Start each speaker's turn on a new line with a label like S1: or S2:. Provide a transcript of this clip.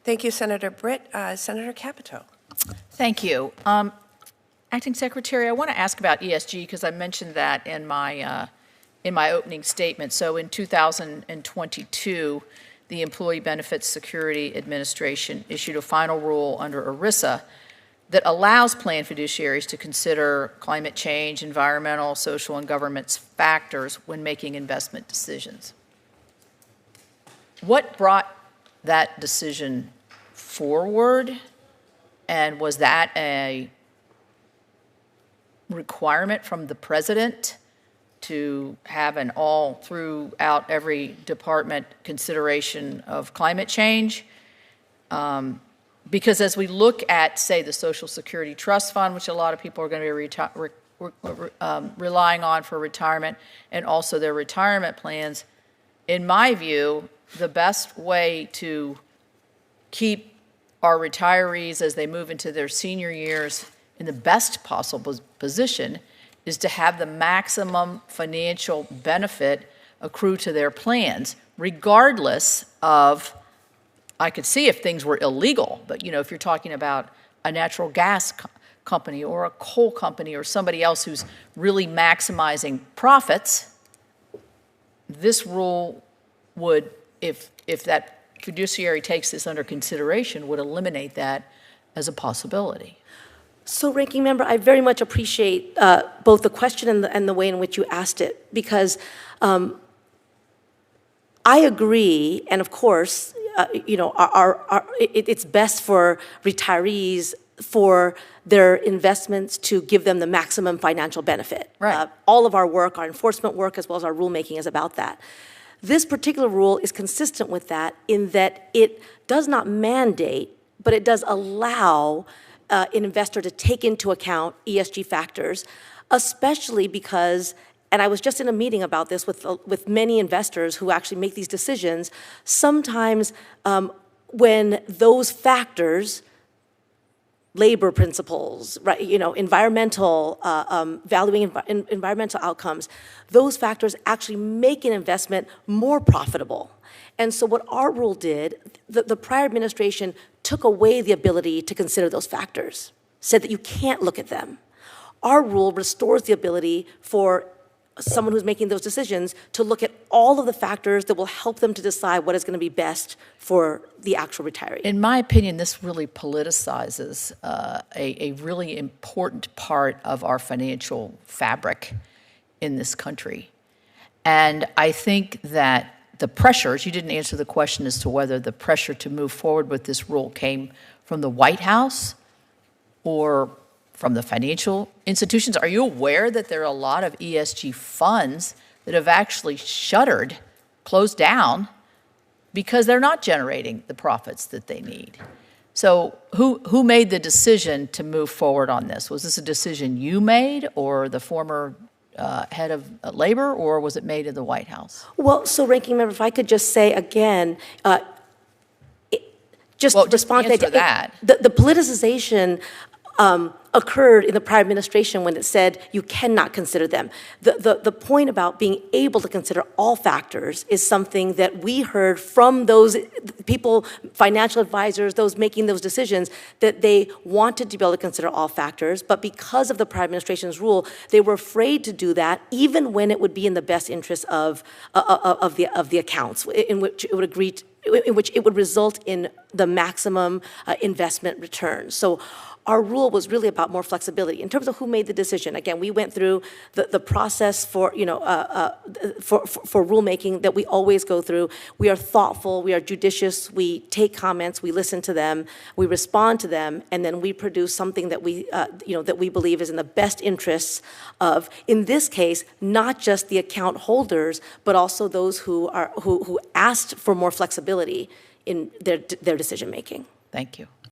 S1: Thank you, Senator Britt. Senator Capito.
S2: Thank you. Acting Secretary, I want to ask about ESG because I mentioned that in my opening statement. So in 2022, the Employee Benefits Security Administration issued a final rule under ERISA that allows plan fiduciaries to consider climate change, environmental, social, and governance factors when making investment decisions. What brought that decision forward, and was that a requirement from the president to have an all throughout every department consideration of climate change? Because as we look at, say, the Social Security Trust Fund, which a lot of people are going to be relying on for retirement, and also their retirement plans, in my view, the best way to keep our retirees as they move into their senior years in the best possible position is to have the maximum financial benefit accrue to their plans, regardless of, I could see if things were illegal, but if you're talking about a natural gas company or a coal company or somebody else who's really maximizing profits, this rule would, if that fiduciary takes this under consideration, would eliminate that as a possibility.
S3: So, Ranking Member, I very much appreciate both the question and the way in which you asked it, because I agree, and of course, it's best for retirees for their investments to give them the maximum financial benefit.
S2: Right.
S3: All of our work, our enforcement work, as well as our rulemaking is about that. This particular rule is consistent with that in that it does not mandate, but it does allow an investor to take into account ESG factors, especially because, and I was just in a meeting about this with many investors who actually make these decisions, sometimes when those factors, labor principles, right, environmental, valuing environmental outcomes, those factors actually make an investment more profitable. And so what our rule did, the prior administration took away the ability to consider those factors, said that you can't look at them. Our rule restores the ability for someone who's making those decisions to look at all of the factors that will help them to decide what is going to be best for the actual retiree.
S2: In my opinion, this really politicizes a really important part of our financial fabric in this country. And I think that the pressures, you didn't answer the question as to whether the pressure to move forward with this rule came from the White House or from the financial institutions. Are you aware that there are a lot of ESG funds that have actually shuttered, closed down, because they're not generating the profits that they need? So who made the decision to move forward on this? Was this a decision you made, or the former head of labor, or was it made in the White House?
S3: Well, so Ranking Member, if I could just say again, respond
S2: to that.
S3: The politicization occurred in the prior administration when it said you cannot consider them. The point about being able to consider all factors is something that we heard from those people, financial advisors, those making those decisions, that they wanted to be able to consider all factors, but because of the prior administration's rule, they were afraid to do that, even when it would be in the best interest of the accounts, in which it would result in the maximum investment return. So our rule was really about more flexibility. In terms of who made the decision, again, we went through the process for rulemaking that we always go through. We are thoughtful, we are judicious, we take comments, we listen to them, we respond to them, and then we produce something that we believe is in the best interests of, in this case, not just the account holders, but also those who asked for more flexibility in their decision making.
S2: Thank you.